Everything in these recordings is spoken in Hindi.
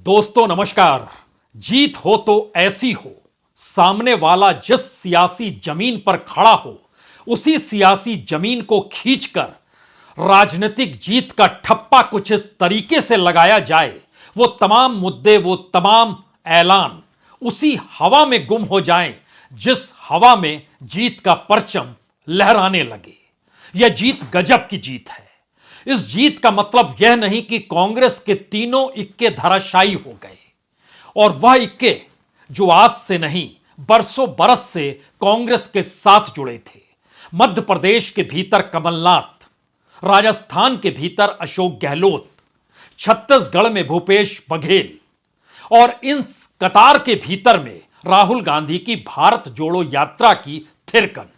दोस्तों नमस्कार। जीत हो तो ऐसी हो, सामने वाला जिस सियासी जमीन पर खड़ा हो उसी सियासी जमीन को खींचकर राजनीतिक जीत का ठप्पा कुछ इस तरीके से लगाया जाए, वो तमाम मुद्दे, वो तमाम ऐलान उसी हवा में गुम हो जाएं जिस हवा में जीत का परचम लहराने लगे। यह जीत गजब की जीत है। इस जीत का मतलब यह नहीं कि कांग्रेस के तीनों इक्के धराशायी हो गए, और वह इक्के जो आज से नहीं बरसों बरस से कांग्रेस के साथ जुड़े थे। मध्य प्रदेश के भीतर कमलनाथ, राजस्थान के भीतर अशोक गहलोत, छत्तीसगढ़ में भूपेश बघेल और इन कतार के भीतर में राहुल गांधी की भारत जोड़ो यात्रा की थिरकन।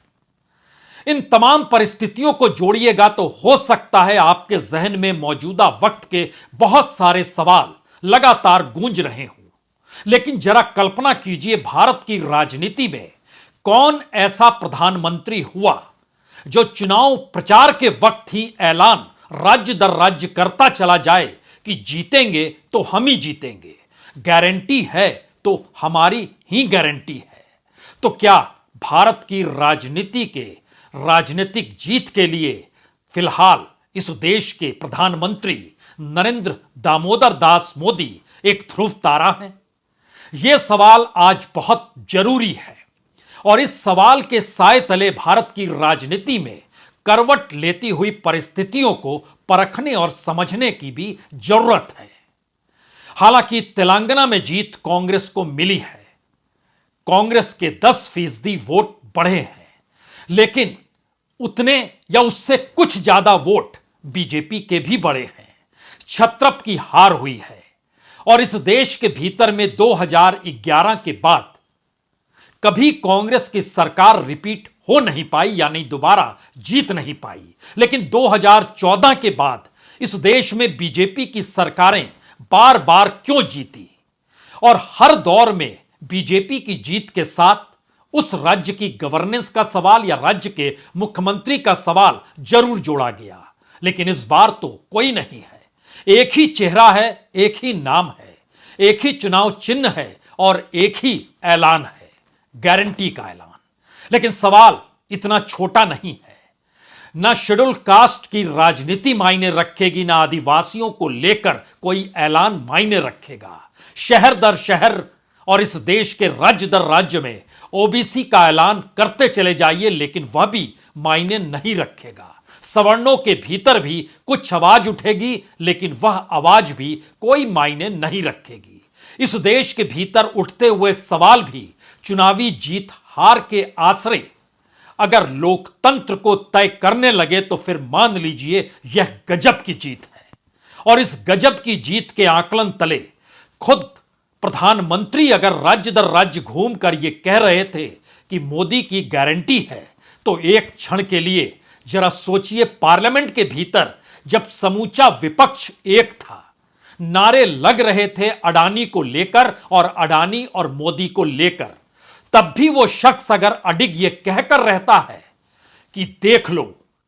इन तमाम परिस्थितियों को जोड़िएगा तो हो सकता है आपके जहन में मौजूदा वक्त के बहुत सारे सवाल लगातार गूंज रहे हों, लेकिन जरा कल्पना कीजिए, भारत की राजनीति में कौन ऐसा प्रधानमंत्री हुआ जो चुनाव प्रचार के वक्त ही ऐलान राज्य दर राज्य करता चला जाए कि जीतेंगे तो हम ही जीतेंगे, गारंटी है तो हमारी ही गारंटी है। तो क्या भारत की राजनीति के राजनीतिक जीत के लिए फिलहाल इस देश के प्रधानमंत्री नरेंद्र दामोदर दास मोदी एक ध्रुव तारा है? यह सवाल आज बहुत जरूरी है, और इस सवाल के साए तले भारत की राजनीति में करवट लेती हुई परिस्थितियों को परखने और समझने की भी जरूरत है। हालांकि तेलंगाना में जीत कांग्रेस को मिली है, कांग्रेस के 10% वोट बढ़े हैं, लेकिन उतने या उससे कुछ ज्यादा वोट बीजेपी के भी बढ़े हैं। छत्रप की हार हुई है, और इस देश के भीतर में 2011 के बाद कभी कांग्रेस की सरकार रिपीट हो नहीं पाई, यानी दोबारा जीत नहीं पाई। लेकिन 2014 के बाद इस देश में बीजेपी की सरकारें बार बार क्यों जीती, और हर दौर में बीजेपी की जीत के साथ उस राज्य की गवर्नेंस का सवाल या राज्य के मुख्यमंत्री का सवाल जरूर जोड़ा गया। लेकिन इस बार तो कोई नहीं है, एक ही चेहरा है, एक ही नाम है, एक ही चुनाव चिन्ह है और एक ही ऐलान है, गारंटी का ऐलान। लेकिन सवाल इतना छोटा नहीं है। ना शेड्यूल कास्ट की राजनीति मायने रखेगी, ना आदिवासियों को लेकर कोई ऐलान मायने रखेगा। शहर दर शहर और इस देश के राज्य दर राज्य में ओबीसी का ऐलान करते चले जाइए, लेकिन वह भी मायने नहीं रखेगा। सवर्णों के भीतर भी कुछ आवाज उठेगी, लेकिन वह आवाज भी कोई मायने नहीं रखेगी। इस देश के भीतर उठते हुए सवाल भी चुनावी जीत हार के आसरे अगर लोकतंत्र को तय करने लगे तो फिर मान लीजिए यह गजब की जीत है। और इस गजब की जीत के आकलन तले खुद प्रधानमंत्री अगर राज्य दर राज्य घूमकर यह कह रहे थे कि मोदी की गारंटी है, तो एक क्षण के लिए जरा सोचिए, पार्लियामेंट के भीतर जब समूचा विपक्ष एक था, नारे लग रहे थे अडानी को लेकर और अडानी और मोदी को लेकर, तब भी वो शख्स अगर अडिग यह कहकर रहता है कि देख लो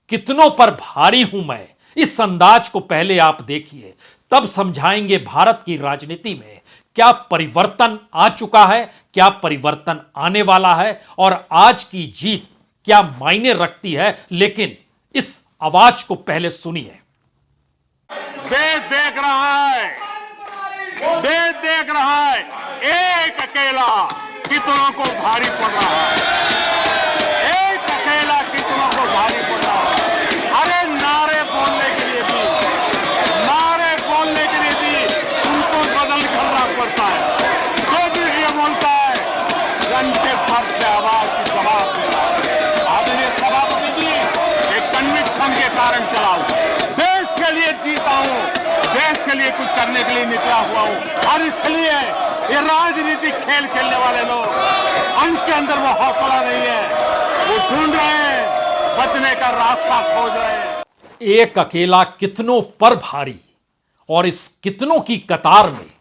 कितनों पर भारी हूं मैं, इस अंदाज को पहले आप देखिए, तब समझाएंगे भारत की राजनीति में क्या परिवर्तन आ चुका है, क्या परिवर्तन आने वाला है, और आज की जीत क्या मायने रखती है। लेकिन इस आवाज को पहले सुनिए। देश देख रहा है, देश देख रहा है, एक अकेला कितनों को भारी पड़ रहा है, एक अकेला कितनों को भारी पड़ रहा है। अरे नारे बोलने के लिए भी, नारे बोलने के लिए भी उनको बदल करना पड़ता है। जो भी ये बोलता है घंटे भर से आवाज की जवाब दे रहा है। आदरणीय सभापति जी, एक कन्विक्शन के कारण चला हूं, देश के लिए जीता हूं, देश के लिए कुछ करने के लिए निकला हुआ हूं। और इसलिए ये राजनीतिक खेल खेलने वाले लोग, उनके अंदर वो हौसला नहीं है, वो ढूंढ रहे हैं, बचने का रास्ता खोज रहे हैं। एक अकेला कितनों पर भारी, और इस कितनों की कतार में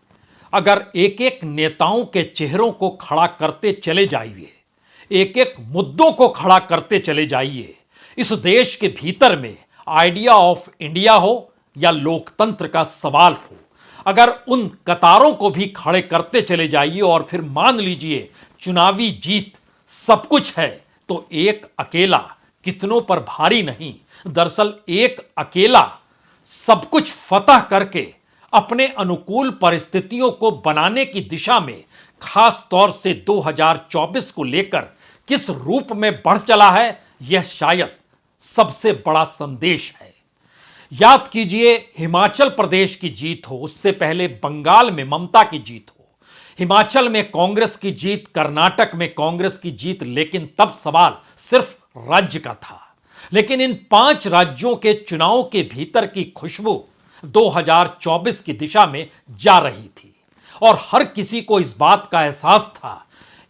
अगर एक एक नेताओं के चेहरों को खड़ा करते चले जाइए, एक एक मुद्दों को खड़ा करते चले जाइए, इस देश के भीतर में आइडिया ऑफ इंडिया हो या लोकतंत्र का सवाल हो, अगर उन कतारों को भी खड़े करते चले जाइए और फिर मान लीजिए चुनावी जीत सब कुछ है, तो एक अकेला कितनों पर भारी नहीं, दरअसल एक अकेला सब कुछ फतह करके अपने अनुकूल परिस्थितियों को बनाने की दिशा में खास तौर से 2024 को लेकर किस रूप में बढ़ चला है, यह शायद सबसे बड़ा संदेश है। याद कीजिए, हिमाचल प्रदेश की जीत हो, उससे पहले बंगाल में ममता की जीत हो, हिमाचल में कांग्रेस की जीत, कर्नाटक में कांग्रेस की जीत, लेकिन तब सवाल सिर्फ राज्य का था। लेकिन इन 5 राज्यों के चुनाव के भीतर की खुशबू 2024 की दिशा में जा रही थी और हर किसी को इस बात का एहसास था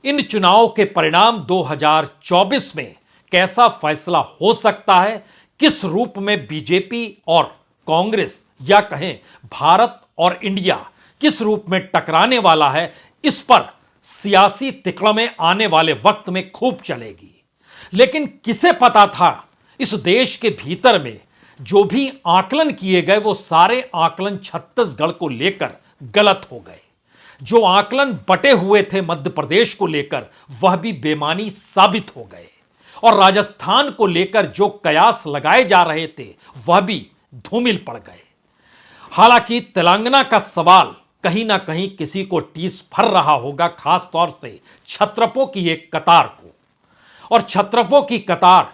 इन चुनावों के परिणाम 2024 में कैसा फैसला हो सकता है, किस रूप में बीजेपी और कांग्रेस या कहें भारत और इंडिया किस रूप में टकराने वाला है, इस पर सियासी तिकड़में आने वाले वक्त में खूब चलेगी। लेकिन किसे पता था इस देश के भीतर में जो भी आकलन किए गए वो सारे आकलन छत्तीसगढ़ को लेकर गलत हो गए। जो आकलन बटे हुए थे मध्य प्रदेश को लेकर वह भी बेमानी साबित हो गए और राजस्थान को लेकर जो कयास लगाए जा रहे थे वह भी धूमिल पड़ गए। हालांकि तेलंगाना का सवाल कहीं ना कहीं किसी को टीस भर रहा होगा, खास तौर से छत्रपों की एक कतार को, और छत्रपों की कतार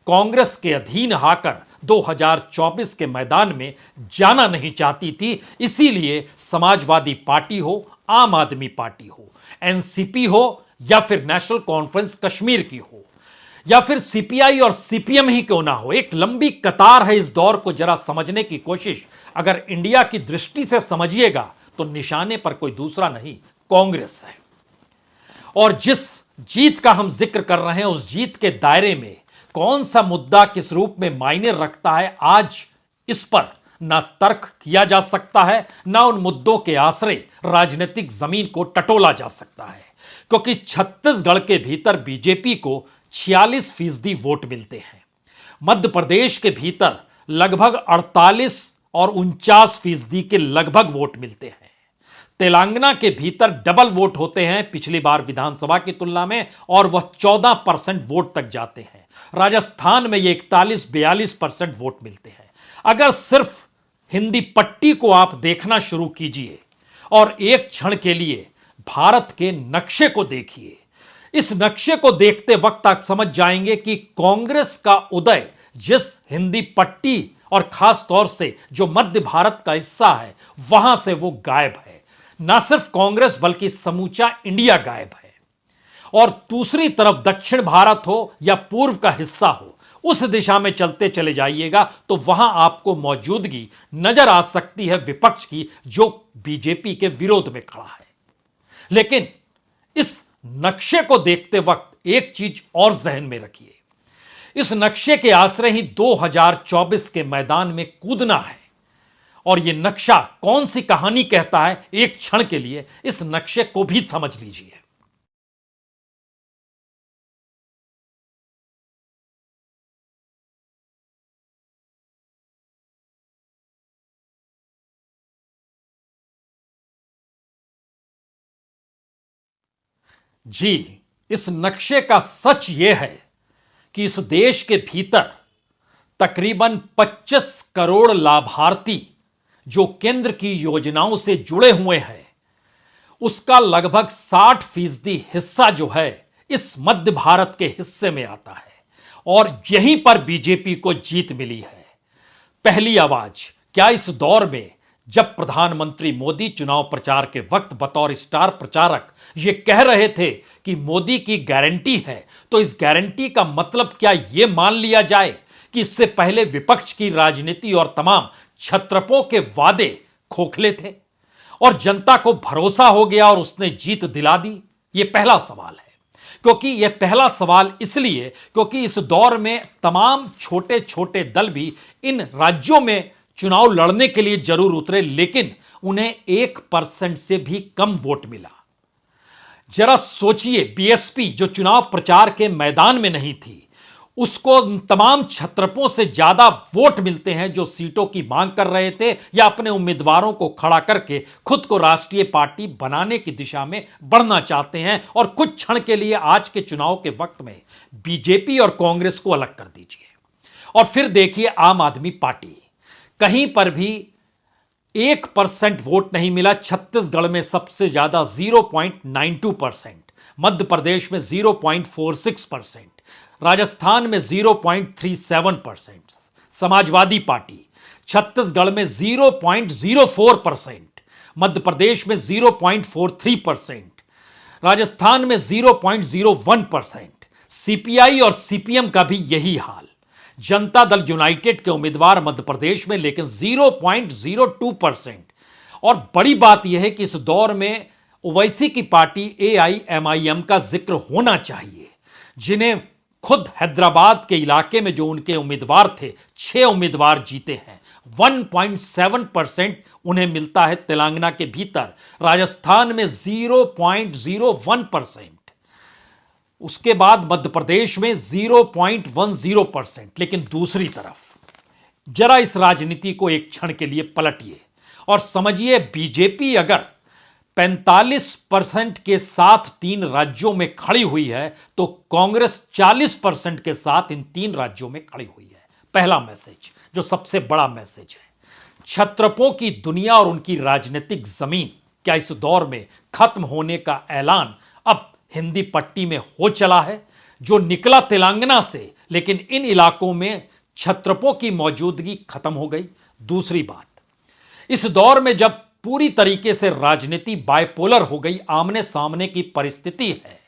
कांग्रेस के अधीन आकर 2024 के मैदान में जाना नहीं चाहती थी। इसीलिए समाजवादी पार्टी हो, आम आदमी पार्टी हो, एनसीपी हो या फिर नेशनल कॉन्फ्रेंस कश्मीर की हो या फिर सीपीआई और सीपीएम ही क्यों ना हो, एक लंबी कतार है। इस दौर को जरा समझने की कोशिश अगर इंडिया की दृष्टि से समझिएगा तो निशाने पर कोई दूसरा नहीं, कांग्रेस है। और जिस जीत का हम जिक्र कर रहे हैं उस जीत के दायरे में कौन सा मुद्दा किस रूप में मायने रखता है, आज इस पर ना तर्क किया जा सकता है, ना उन मुद्दों के आश्रय राजनीतिक जमीन को टटोला जा सकता है। क्योंकि छत्तीसगढ़ के भीतर बीजेपी को 46% वोट मिलते हैं, मध्य प्रदेश के भीतर लगभग 48 और 49% के लगभग वोट मिलते हैं, तेलंगाना के भीतर डबल वोट होते हैं पिछली बार विधानसभा की तुलना में और वह 14% वोट तक जाते हैं, राजस्थान में ये 41-42% वोट मिलते हैं। अगर सिर्फ हिंदी पट्टी को आप देखना शुरू कीजिए और एक क्षण के लिए भारत के नक्शे को देखिए, इस नक्शे को देखते वक्त आप समझ जाएंगे कि कांग्रेस का उदय जिस हिंदी पट्टी और खास तौर से जो मध्य भारत का हिस्सा है वहां से वो गायब है। ना सिर्फ कांग्रेस बल्कि समूचा इंडिया गायब है। और दूसरी तरफ दक्षिण भारत हो या पूर्व का हिस्सा हो, उस दिशा में चलते चले जाइएगा तो वहां आपको मौजूदगी नजर आ सकती है विपक्ष की, जो बीजेपी के विरोध में खड़ा है। लेकिन इस नक्शे को देखते वक्त एक चीज और जहन में रखिए, इस नक्शे के आश्रय ही 2024 के मैदान में कूदना है। और यह नक्शा कौन सी कहानी कहता है, एक क्षण के लिए इस नक्शे को भी समझ लीजिए। जी, इस नक्शे का सच यह है कि इस देश के भीतर तकरीबन 25 करोड़ लाभार्थी जो केंद्र की योजनाओं से जुड़े हुए हैं, उसका लगभग 60% हिस्सा जो है इस मध्य भारत के हिस्से में आता है और यहीं पर बीजेपी को जीत मिली है। पहली आवाज क्या इस दौर में जब प्रधानमंत्री मोदी चुनाव प्रचार के वक्त बतौर स्टार प्रचारक ये कह रहे थे कि मोदी की गारंटी है, तो इस गारंटी का मतलब क्या यह मान लिया जाए कि इससे पहले विपक्ष की राजनीति और तमाम छत्रपों के वादे खोखले थे और जनता को भरोसा हो गया और उसने जीत दिला दी? यह पहला सवाल है। क्योंकि यह पहला सवाल इसलिए क्योंकि इस दौर में तमाम छोटे छोटे दल भी इन राज्यों में चुनाव लड़ने के लिए जरूर उतरे, लेकिन उन्हें 1% से भी कम वोट मिला। जरा सोचिए, बीएसपी जो चुनाव प्रचार के मैदान में नहीं थी, उसको तमाम छत्रपों से ज्यादा वोट मिलते हैं जो सीटों की मांग कर रहे थे या अपने उम्मीदवारों को खड़ा करके खुद को राष्ट्रीय पार्टी बनाने की दिशा में बढ़ना चाहते हैं। और कुछ क्षण के लिए आज के चुनाव के वक्त में बीजेपी और कांग्रेस को अलग कर दीजिए और फिर देखिए आम आदमी पार्टी, कहीं पर भी 1% वोट नहीं मिला। छत्तीसगढ़ में सबसे ज्यादा 0.92%, मध्य प्रदेश में 0.46%, राजस्थान में 0.37%, समाजवादी पार्टी छत्तीसगढ़ में 0.04%, मध्य प्रदेश में 0.43%, राजस्थान में 0.01%, सीपीआई और सीपीएम का भी यही हाल। जनता दल यूनाइटेड के उम्मीदवार मध्य प्रदेश में लेकिन 0.02%। और बड़ी बात यह है कि इस दौर में ओवैसी की पार्टी AIMIM का जिक्र होना चाहिए, जिन्हें खुद हैदराबाद के इलाके में जो उनके उम्मीदवार थे 6 उम्मीदवार जीते हैं। 1.7% उन्हें मिलता है तेलंगाना के भीतर, राजस्थान में 0.01%, उसके बाद मध्य प्रदेश में 0.10%। लेकिन दूसरी तरफ जरा इस राजनीति को एक क्षण के लिए पलटिए और समझिए, बीजेपी अगर 45% के साथ 3 राज्यों में खड़ी हुई है तो कांग्रेस 40% के साथ इन 3 राज्यों में खड़ी हुई है। पहला मैसेज, जो सबसे बड़ा मैसेज है, छत्रपों की दुनिया और उनकी राजनीतिक जमीन क्या इस दौर में खत्म होने का ऐलान अब हिंदी पट्टी में हो चला है? जो निकला तेलंगाना से, लेकिन इन इलाकों में छत्रपों की मौजूदगी खत्म हो गई। दूसरी बात, इस दौर में जब पूरी तरीके से राजनीति बायपोलर हो गई, आमने सामने की परिस्थिति है,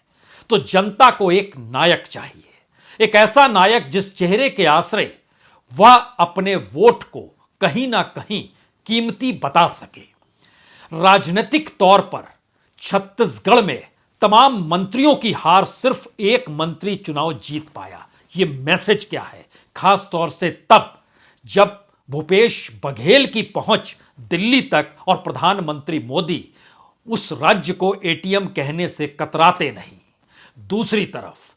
तो जनता को एक नायक चाहिए, एक ऐसा नायक जिस चेहरे के आश्रय वह अपने वोट को कहीं ना कहीं कीमती बता सके। राजनीतिक तौर पर छत्तीसगढ़ में तमाम मंत्रियों की हार, सिर्फ एक मंत्री चुनाव जीत पाया। यह मैसेज क्या है? खास तौर से तब जब भूपेश बघेल की पहुंच दिल्ली तक और प्रधानमंत्री मोदी उस राज्य को एटीएम कहने से कतराते नहीं। दूसरी तरफ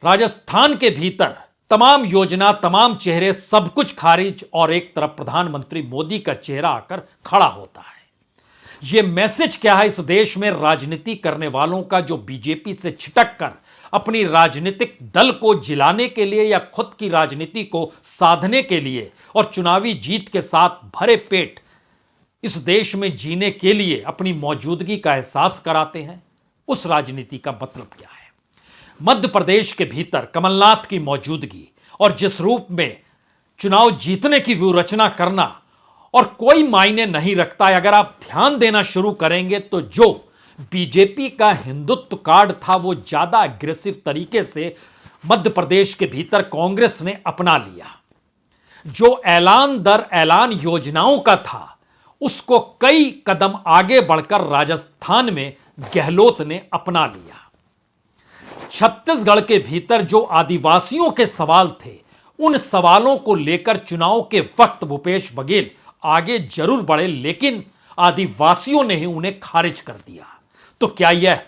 राजस्थान के भीतर तमाम योजना, तमाम चेहरे, सब कुछ खारिज, और एक तरफ प्रधानमंत्री मोदी का चेहरा आकर खड़ा होता है। यह मैसेज क्या है इस देश में राजनीति करने वालों का, जो बीजेपी से छिटक कर अपनी राजनीतिक दल को जिलाने के लिए या खुद की राजनीति को साधने के लिए और चुनावी जीत के साथ भरे पेट इस देश में जीने के लिए अपनी मौजूदगी का एहसास कराते हैं? उस राजनीति का मतलब क्या है? मध्य प्रदेश के भीतर कमलनाथ की मौजूदगी और जिस रूप में चुनाव जीतने की व्यूहरचना करना, और कोई मायने नहीं रखता है। अगर आप ध्यान देना शुरू करेंगे तो जो बीजेपी का हिंदुत्व कार्ड था वो ज्यादा अग्रेसिव तरीके से मध्य प्रदेश के भीतर कांग्रेस ने अपना लिया। जो ऐलान दर ऐलान योजनाओं का था उसको कई कदम आगे बढ़कर राजस्थान में गहलोत ने अपना लिया। छत्तीसगढ़ के भीतर जो आदिवासियों के सवाल थे, उन सवालों को लेकर चुनाव के वक्त भूपेश बघेल आगे जरूर बढ़े, लेकिन आदिवासियों ने ही उन्हें खारिज कर दिया। तो क्या यह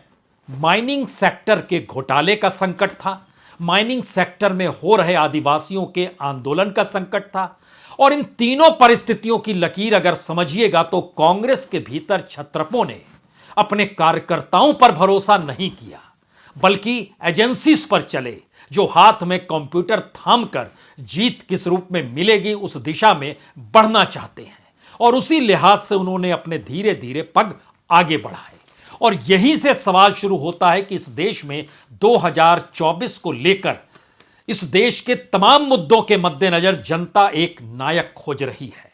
माइनिंग सेक्टर के घोटाले का संकट था? माइनिंग सेक्टर में हो रहे आदिवासियों के आंदोलन का संकट था? और इन तीनों परिस्थितियों की लकीर अगर समझिएगा तो कांग्रेस के भीतर छत्रपों ने अपने कार्यकर्ताओं पर भरोसा नहीं किया, बल्कि एजेंसीज पर चले, जो हाथ में कंप्यूटर थामकर जीत किस रूप में मिलेगी उस दिशा में बढ़ना चाहते हैं। और उसी लिहाज से उन्होंने अपने धीरे धीरे पग आगे बढ़ाए। और यहीं से सवाल शुरू होता है कि इस देश में 2024 को लेकर इस देश के तमाम मुद्दों के मद्देनजर जनता एक नायक खोज रही है।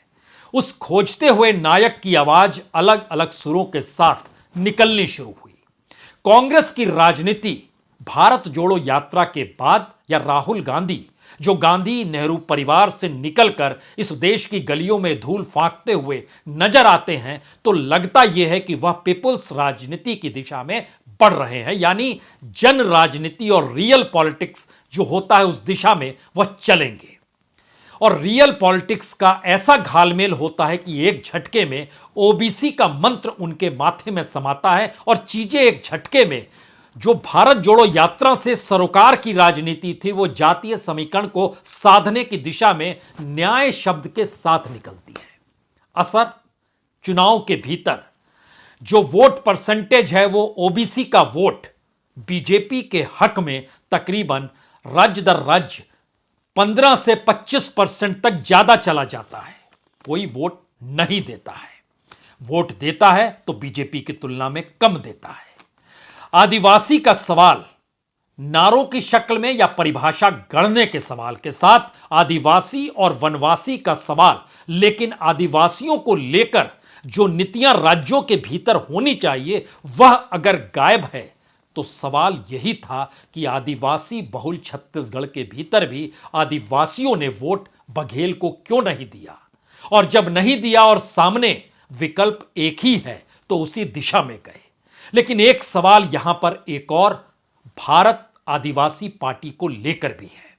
उस खोजते हुए नायक की आवाज अलग अलग सुरों के साथ निकलनी शुरू हुई। कांग्रेस की राजनीति भारत जोड़ो यात्रा के बाद या राहुल गांधी, जो गांधी नेहरू परिवार से निकलकर इस देश की गलियों में धूल फांकते हुए नजर आते हैं, तो लगता यह है कि वह पीपुल्स राजनीति की दिशा में बढ़ रहे हैं, यानी जन राजनीति और रियल पॉलिटिक्स जो होता है उस दिशा में वह चलेंगे। और रियल पॉलिटिक्स का ऐसा घालमेल होता है कि एक झटके में ओबीसी का मंत्र उनके माथे में समाता है और चीजें एक झटके में जो भारत जोड़ो यात्रा से सरोकार की राजनीति थी, वो जातीय समीकरण को साधने की दिशा में न्याय शब्द के साथ निकलती है। असर चुनाव के भीतर जो वोट परसेंटेज है, वो ओबीसी का वोट बीजेपी के हक में तकरीबन राज्य दर राज्य 15 से 25% तक ज्यादा चला जाता है। कोई वोट नहीं देता है, वोट देता है तो बीजेपी की तुलना में कम देता है। आदिवासी का सवाल नारों की शक्ल में या परिभाषा गढ़ने के सवाल के साथ आदिवासी और वनवासी का सवाल, लेकिन आदिवासियों को लेकर जो नीतियां राज्यों के भीतर होनी चाहिए वह अगर गायब है, तो सवाल यही था कि आदिवासी बहुल छत्तीसगढ़ के भीतर भी आदिवासियों ने वोट बघेल को क्यों नहीं दिया, और जब नहीं दिया और सामने विकल्प एक ही है तो उसी दिशा में गए। लेकिन एक सवाल यहां पर एक और भारत आदिवासी पार्टी को लेकर भी है,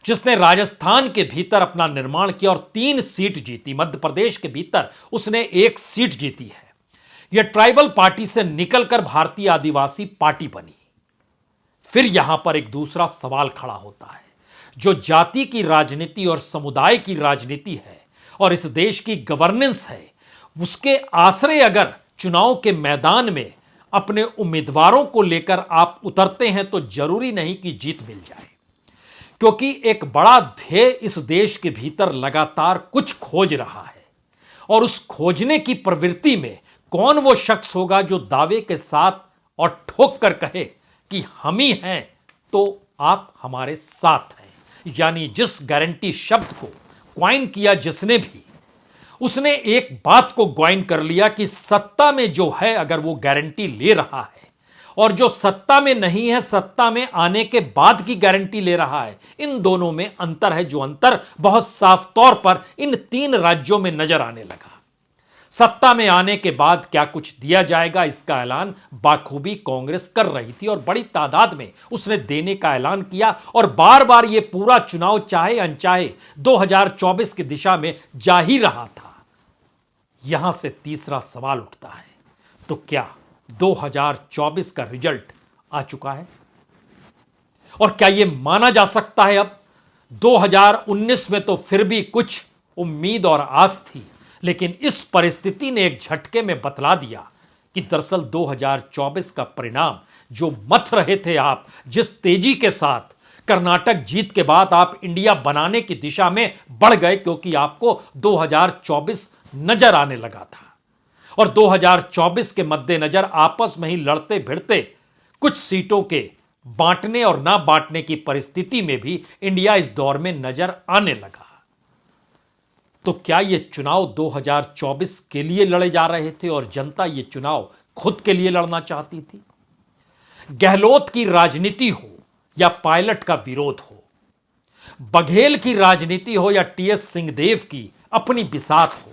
जिसने राजस्थान के भीतर अपना निर्माण किया और 3 सीट जीती। मध्य प्रदेश के भीतर उसने 1 सीट जीती है। यह ट्राइबल पार्टी से निकलकर भारतीय आदिवासी पार्टी बनी। फिर यहां पर एक दूसरा सवाल खड़ा होता है, जो जाति की राजनीति और समुदाय की राजनीति है और इस देश की गवर्नेंस है, उसके आश्रय अगर चुनाव के मैदान में अपने उम्मीदवारों को लेकर आप उतरते हैं तो जरूरी नहीं कि जीत मिल जाए, क्योंकि एक बड़ा ध्येय इस देश के भीतर लगातार कुछ खोज रहा है। और उस खोजने की प्रवृत्ति में कौन वो शख्स होगा जो दावे के साथ और ठोक कर कहे कि हम ही हैं तो आप हमारे साथ हैं। यानी जिस गारंटी शब्द को क्वाइन किया जिसने भी, उसने एक बात को ग्वाइन कर लिया कि सत्ता में जो है अगर वो गारंटी ले रहा है, और जो सत्ता में नहीं है सत्ता में आने के बाद की गारंटी ले रहा है, इन दोनों में अंतर है, जो अंतर बहुत साफ तौर पर इन 3 राज्यों में नजर आने लगा। सत्ता में आने के बाद क्या कुछ दिया जाएगा, इसका ऐलान बाखूबी कांग्रेस कर रही थी और बड़ी तादाद में उसने देने का ऐलान किया, और बार बार यह पूरा चुनाव चाहे अनचाहे 2024 की दिशा में जा ही रहा था। यहां से तीसरा सवाल उठता है, तो क्या 2024 का रिजल्ट आ चुका है? और क्या यह माना जा सकता है अब 2019 में तो फिर भी कुछ उम्मीद और आस थी, लेकिन इस परिस्थिति ने एक झटके में बतला दिया कि दरअसल 2024 का परिणाम जो मथ रहे थे आप, जिस तेजी के साथ कर्नाटक जीत के बाद आप इंडिया बनाने की दिशा में बढ़ गए, क्योंकि आपको 2024 नजर आने लगा था, और 2024 के मद्देनजर आपस में ही लड़ते भिड़ते कुछ सीटों के बांटने और ना बांटने की परिस्थिति में भी इंडिया इस दौर में नजर आने लगा। तो क्या यह चुनाव 2024 के लिए लड़े जा रहे थे और जनता यह चुनाव खुद के लिए लड़ना चाहती थी? गहलोत की राजनीति हो या पायलट का विरोध हो, बघेल की राजनीति हो या टीएस सिंहदेव की अपनी बिसात हो,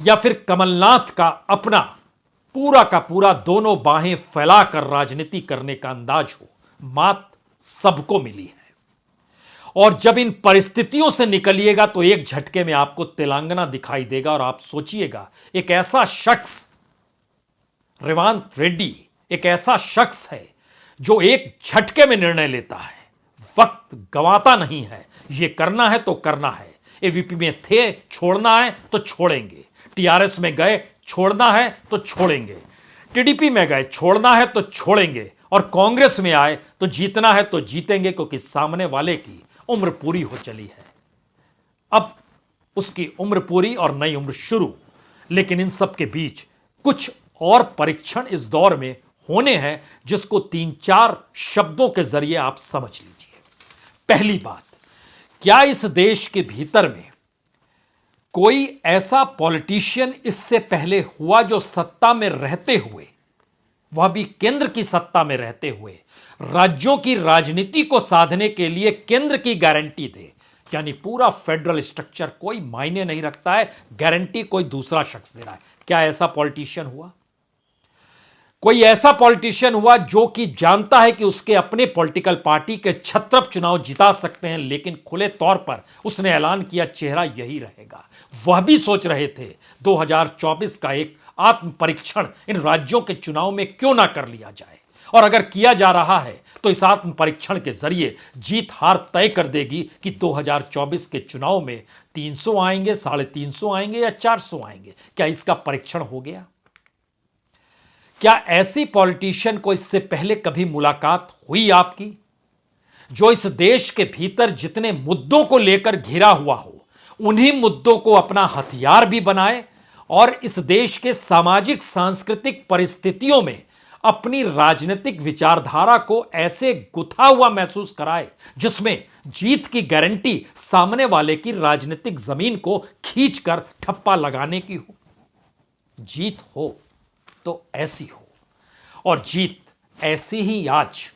या फिर कमलनाथ का अपना पूरा का पूरा दोनों बाहें फैलाकर राजनीति करने का अंदाज हो, मात सबको मिली है। और जब इन परिस्थितियों से निकलिएगा तो एक झटके में आपको तेलंगाना दिखाई देगा, और आप सोचिएगा एक ऐसा शख्स, रेवंत रेड्डी एक ऐसा शख्स है जो एक झटके में निर्णय लेता है, वक्त गंवाता नहीं है, यह करना है तो करना है। एवीपी में थे, छोड़ना है तो छोड़ेंगे, टीआरएस में गए, छोड़ना है तो छोड़ेंगे, टीडीपी में गए, छोड़ना है तो छोड़ेंगे, और कांग्रेस में आए तो जीतना है तो जीतेंगे, क्योंकि सामने वाले की उम्र पूरी हो चली है। अब उसकी उम्र पूरी और नई उम्र शुरू। लेकिन इन सब के बीच कुछ और परीक्षण इस दौर में होने हैं, जिसको 3-4 शब्दों के जरिए आप समझ लीजिए। पहली बात, क्या इस देश के भीतर में कोई ऐसा पॉलिटिशियन इससे पहले हुआ जो सत्ता में रहते हुए, वह भी केंद्र की सत्ता में रहते हुए, राज्यों की राजनीति को साधने के लिए केंद्र की गारंटी दे? यानी पूरा फेडरल स्ट्रक्चर कोई मायने नहीं रखता है, गारंटी कोई दूसरा शख्स दे रहा है। क्या ऐसा पॉलिटिशियन हुआ? कोई ऐसा पॉलिटिशियन हुआ जो कि जानता है कि उसके अपने पॉलिटिकल पार्टी के छत्रप चुनाव जिता सकते हैं, लेकिन खुले तौर पर उसने ऐलान किया चेहरा यही रहेगा। वह भी सोच रहे थे 2024 का एक आत्म परीक्षण इन राज्यों के चुनाव में क्यों ना कर लिया जाए, और अगर किया जा रहा है तो इस आत्म परीक्षण के जरिए जीत हार तय कर देगी कि 2024 के चुनाव में 300 आएंगे, 350 आएंगे या 400 आएंगे। क्या इसका परीक्षण हो गया? क्या ऐसी पॉलिटिशियन को इससे पहले कभी मुलाकात हुई आपकी, जो इस देश के भीतर जितने मुद्दों को लेकर घिरा हुआ हो उन्हीं मुद्दों को अपना हथियार भी बनाए और इस देश के सामाजिक सांस्कृतिक परिस्थितियों में अपनी राजनीतिक विचारधारा को ऐसे गुथा हुआ महसूस कराए जिसमें जीत की गारंटी सामने वाले की राजनीतिक जमीन को खींचकर ठप्पा लगाने की हो? जीत हो तो ऐसी हो, और जीत ऐसी ही आज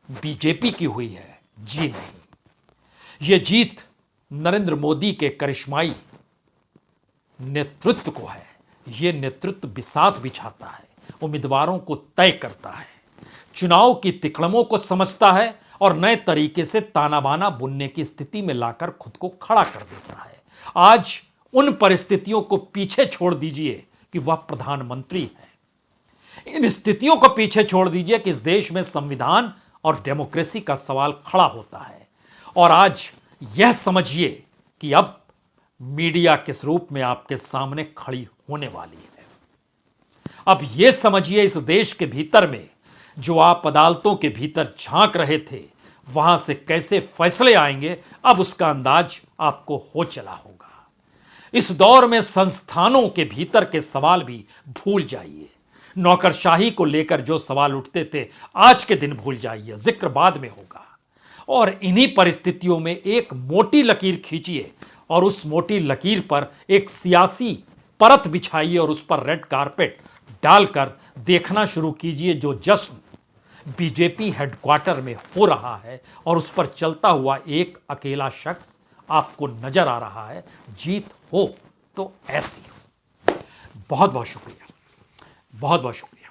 बीजेपी की हुई है, जी नहीं। यह जीत नरेंद्र मोदी के करिश्माई नेतृत्व को है। यह नेतृत्व बिसात बिछाता है, उम्मीदवारों को तय करता है, चुनाव की तिकड़मों को समझता है और नए तरीके से ताना बाना बुनने की स्थिति में लाकर खुद को खड़ा कर देता है। आज उन परिस्थितियों को पीछे छोड़ दीजिए कि वह प्रधानमंत्री है। इन स्थितियों को पीछे छोड़ दीजिए कि इस देश में संविधान और डेमोक्रेसी का सवाल खड़ा होता है। और आज यह समझिए कि अब मीडिया किस रूप में आपके सामने खड़ी होने वाली है। अब यह समझिए इस देश के भीतर में जो आप अदालतों के भीतर झांक रहे थे वहां से कैसे फैसले आएंगे, अब उसका अंदाज आपको हो चला होगा। इस दौर में संस्थानों के भीतर के सवाल भी भूल जाइए। नौकरशाही को लेकर जो सवाल उठते थे आज के दिन भूल जाइए, जिक्र बाद में होगा। और इन्हीं परिस्थितियों में एक मोटी लकीर खींचिए और उस मोटी लकीर पर एक सियासी परत बिछाइए और उस पर रेड कारपेट डालकर देखना शुरू कीजिए जो जश्न बीजेपी हेडक्वार्टर में हो रहा है और उस पर चलता हुआ एक अकेला शख्स आपको नजर आ रहा है। जीत हो तो ऐसी हो। बहुत बहुत शुक्रिया, बहुत बहुत शुक्रिया।